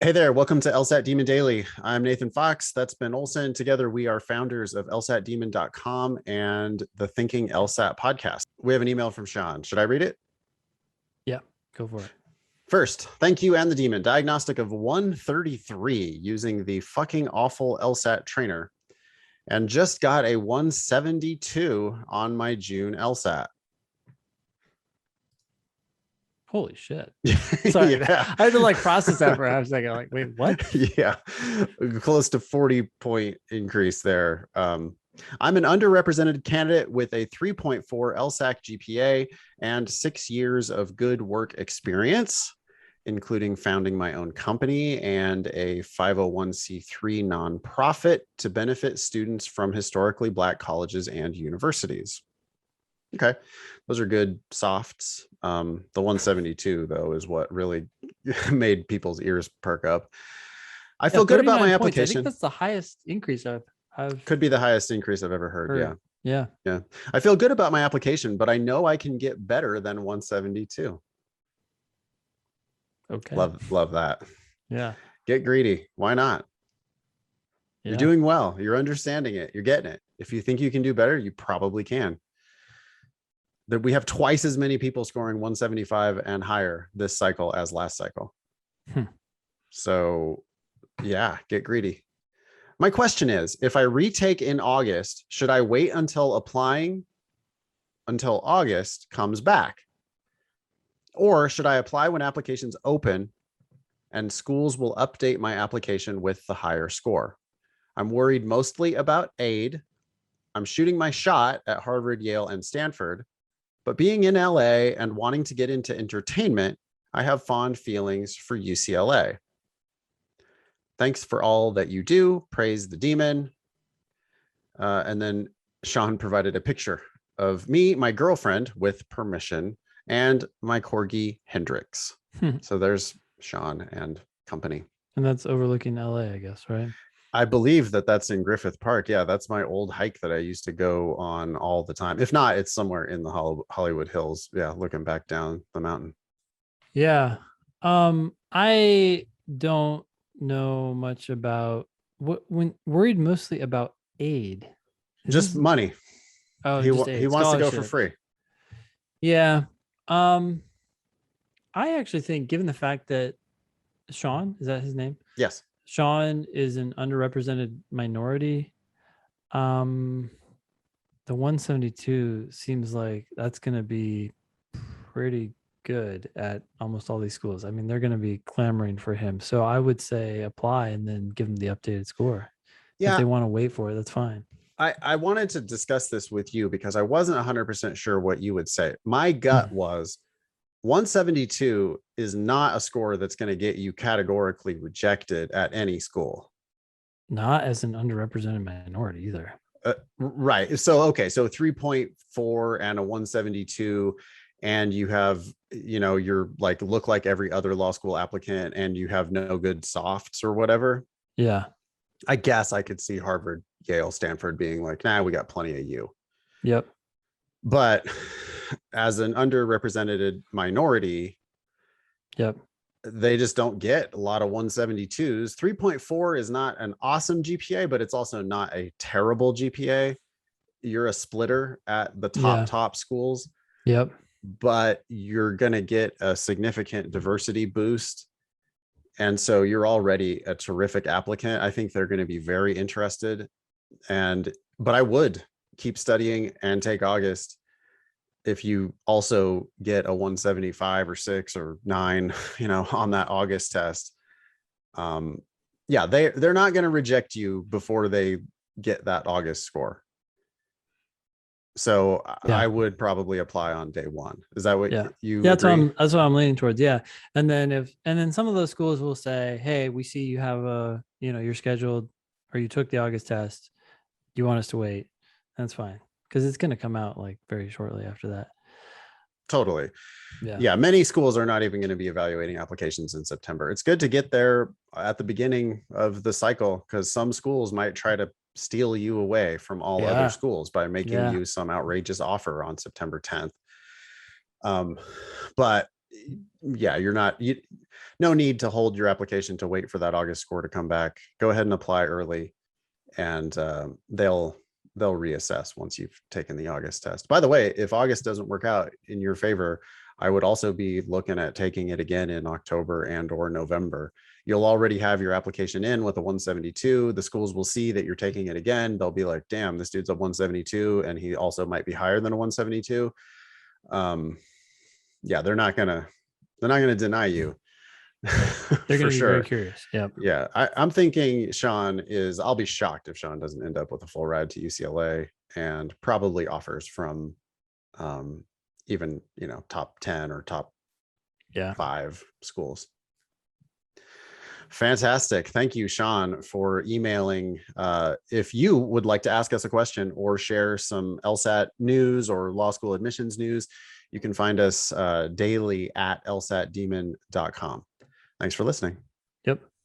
Hey there, welcome to LSAT Demon Daily. I'm Nathan Fox. That's Ben Olson. Together, we are founders of LSATdemon.com and the Thinking LSAT podcast. We have an email from Sean. Should I read it? Yeah, go for it. First, thank you and the Demon. Diagnostic of 133 using the fucking awful LSAT trainer and just got a 172 on my June LSAT. Holy shit. Sorry. Yeah. I had to process that for a second. Like, wait, what? Yeah. Close to 40-point increase there. I'm an underrepresented candidate with a 3.4 LSAC GPA and 6 years of good work experience, including founding my own company and a 501c3 nonprofit to benefit students from historically Black colleges and universities. Okay, those are good softs. The 172 though is what really made people's ears perk up. I feel good about my application. I think that's the highest increase I've could be the highest increase I've ever heard. Yeah. I feel good about my application, but I know I can get better than 172. Okay. Love that. Yeah. Get greedy. Why not? Yeah. You're doing well. You're understanding it. You're getting it. If you think you can do better, you probably can. That we have twice as many people scoring 175 and higher this cycle as last cycle. So yeah, get greedy. My question is, if I retake in August, should I wait until applying until August comes back? Or should I apply when applications open and schools will update my application with the higher score? I'm worried mostly about aid. I'm shooting my shot at Harvard, Yale, and Stanford. But being in LA and wanting to get into entertainment, I have fond feelings for UCLA. Thanks for all that you do. Praise the Demon. And then Sean provided a picture of me, my girlfriend, with permission, and my corgi Hendrix. So there's Sean and company. And that's overlooking LA, I guess, right? I believe that that's in Griffith Park. Yeah, that's my old hike that I used to go on all the time. If not, it's somewhere in the Hollywood Hills. Yeah, looking back down the mountain. Yeah. I don't know much about when worried mostly about aid. Just money. Oh, he wants to go for free. Yeah. I actually think, given the fact that Sean, is that his name? Yes. Sean is an underrepresented minority. The 172 seems like that's going to be pretty good at almost all these schools. I mean, they're going to be clamoring for him. So I would say apply and then give him the updated score. Yeah. If they want to wait for it, that's fine. I wanted to discuss this with you because I wasn't 100% sure what you would say. My gut was 172 is not a score that's going to get you categorically rejected at any school. Not as an underrepresented minority either. Right. So, okay. So 3.4 and a 172, and you have, you're look like every other law school applicant and you have no good softs or whatever. Yeah. I guess I could see Harvard, Yale, Stanford being like, nah, we got plenty of you. Yep. But as an underrepresented minority, yep, they just don't get a lot of 172s. 3.4 is not an awesome GPA, but it's also not a terrible GPA. You're a splitter at the top schools. Yep. But you're going to get a significant diversity boost. And so you're already a terrific applicant. I think they're going to be very interested. But I would keep studying and take August if you also get a 175 or 6 or 9, on that August test. Yeah, they're not going to reject you before they get that August score. So yeah. I would probably apply on day one. Is that what you? Yeah, that's what I'm leaning towards. Yeah. And then some of those schools will say, hey, we see you have you're scheduled or you took the August test. You want us to wait? That's fine. Because it's going to come out very shortly after that. Totally. Yeah. Many schools are not even going to be evaluating applications in September. It's good to get there at the beginning of the cycle because some schools might try to steal you away from all other schools by making you some outrageous offer on September 10th. But yeah, no need to hold your application to wait for that August score to come back. Go ahead and apply early, and they'll reassess once you've taken the August test. By the way, if August doesn't work out in your favor, I would also be looking at taking it again in October and or November. You'll already have your application in with a 172. The schools will see that you're taking it again. They'll be like, damn, this dude's a 172, and he also might be higher than a 172. Yeah, they're not gonna deny you. They're going to be sure. very curious. Yep. Yeah, I'm thinking I'll be shocked if Sean doesn't end up with a full ride to UCLA, and probably offers from even, top 10 or top 5 schools. Fantastic. Thank you, Sean, for emailing. If you would like to ask us a question or share some LSAT news or law school admissions news, you can find us daily at lsatdemon.com. Thanks for listening. Yep.